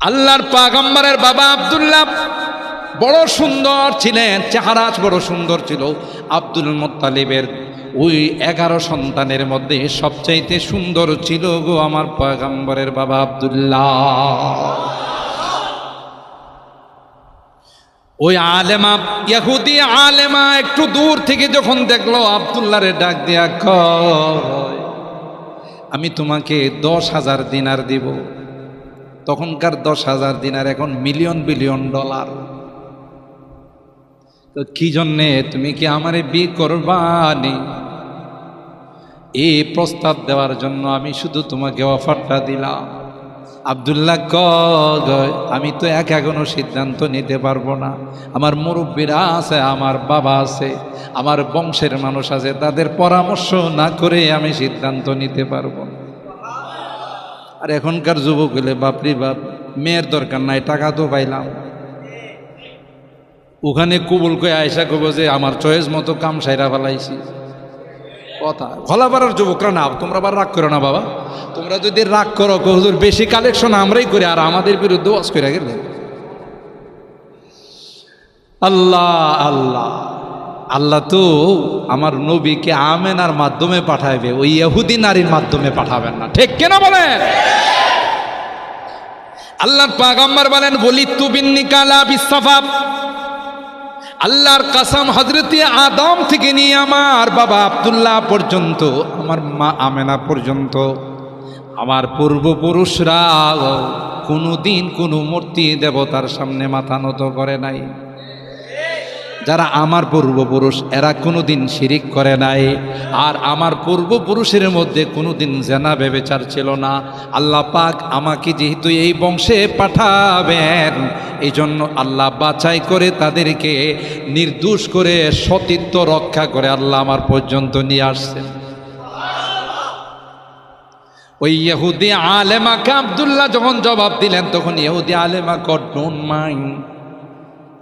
আল্লাহর পয়গম্বরের বাবা আব্দুল্লাহ বড় সুন্দর ছিলেন, চেহারা বড় সুন্দর ছিল। আব্দুল মুত্তালিবের ওই 11 সন্তানের মধ্যে সবচাইতে সুন্দর ছিল গো আমার পয়গম্বরের বাবা আব্দুল্লাহ। ওই আলেমা, ইহুদি আলেমা একটু দূর থেকে যখন দেখলো আব্দুল্লাহরে ডাক দিয়া কয়, আমি তোমাকে 10,000 দিনার দিব। তখনকার 10,000 দিনার এখন মিলিয়ন বিলিয়ন ডলার। তো কি জন্যে, তুমি কি আমারে বিয়ে করবানি? এই প্রস্তাব দেওয়ার জন্য আমি শুধু তোমাকে অফারটা দিলাম। আব্দুল্লাহ কয়, আমি তো এখনো সিদ্ধান্ত নিতে পারবো না। আমার মুরব্বীরা আছে, আমার বাবা আছে, আমার বংশের মানুষ আছে, তাদের পরামর্শ না করে আমি সিদ্ধান্ত নিতে পারবো না। আর এখনকার যুবক হলে বাপরি বাপ, মেয়ের দরকার নাই, টাকা তো পাইলাম। ওখানে কবুল করে আয়সা কব যে আমার চয়েস মতো কাম সাইরা ফেলাইছি। কথা ঘলাবাড়ার যুবকরা না, তোমরা আবার রাগ করো না বাবা। তোমরা যদি রাগ করো, হুজুর বেশি কালেকশন আমরাই করি, আর আমাদের বিরুদ্ধে ওয়াজ করে গেলে। আল্লাহ আল্লাহ আল্লাহ তো আমার নবীকে আমেনার মাধ্যমে পাঠাবে, ওই ইহুদি নারীর মাধ্যমে পাঠাবেন না, ঠিক কেনা বলেন? আল্লাহর পয়গম্বর বলেন, ওয়ালিদতু বিন্নিকালা বিসসাফা। আল্লাহর কসম, হযরতে আদম থেকে নিয়ে আমার বাবা আব্দুল্লাহ পর্যন্ত, আমার মা আমেনা পর্যন্ত, আমার পূর্বপুরুষরা কোনোদিন কোনো মূর্তি দেবতার সামনে মাথা নত করে নাই। যারা আমার পূর্বপুরুষ, এরা কোনোদিন শিরিক করে নাই। আর আমার পূর্বপুরুষের মধ্যে কোনোদিন জেনা ব্যভিচার ছিল না। আল্লাহ পাক আমাকে যেহেতু এই বংশে পাঠাবেন, এই জন্য আল্লাহ বাছাই করে তাদেরকে নির্দোষ করে সতীত্ব রক্ষা করে আল্লাহ আমার পর্যন্ত নিয়ে আসছেন। ওই ইহুদি আলেমাকে আব্দুল্লাহ যখন জবাব দিলেন, তখন ইহুদি আলেমা কড ডোন্ট মাইন্ড,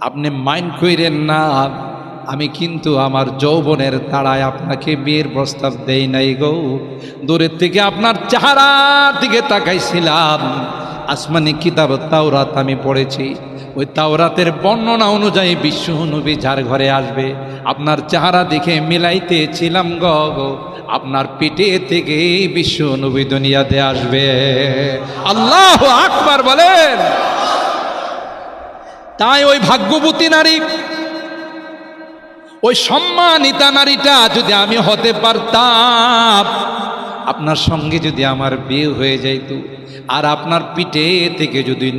আপনি মাইন্ড কইরেন না, আমি কিন্তু আমার যৌবনের তাড়ায় আপনাকে বিয়ের প্রস্তাব দেই নাই গো। দূরের থেকে আপনার চেহারার দিকে তাকাইছিলাম। আসমানি কিতাব তাওরাত আমি পড়েছি, ওই তাওরাতের বর্ণনা অনুযায়ী বিশ্ব নবী যার ঘরে আসবে, আপনার চেহারা দেখে মিলাইতেছিলাম গো, আপনার পেটে থেকে বিশ্ব নবী দুনিয়াতে আসবে। আল্লাহু আকবার বলেন। তাই ওই ভাগ্যবতী নারী, ওই সম্মানিতা নারীটা যদি আমি হতে পারতাম, আপনার সঙ্গে যদি আমার বিয়ে হয়ে যাইত, আর আপনার পিঠে থেকে যদি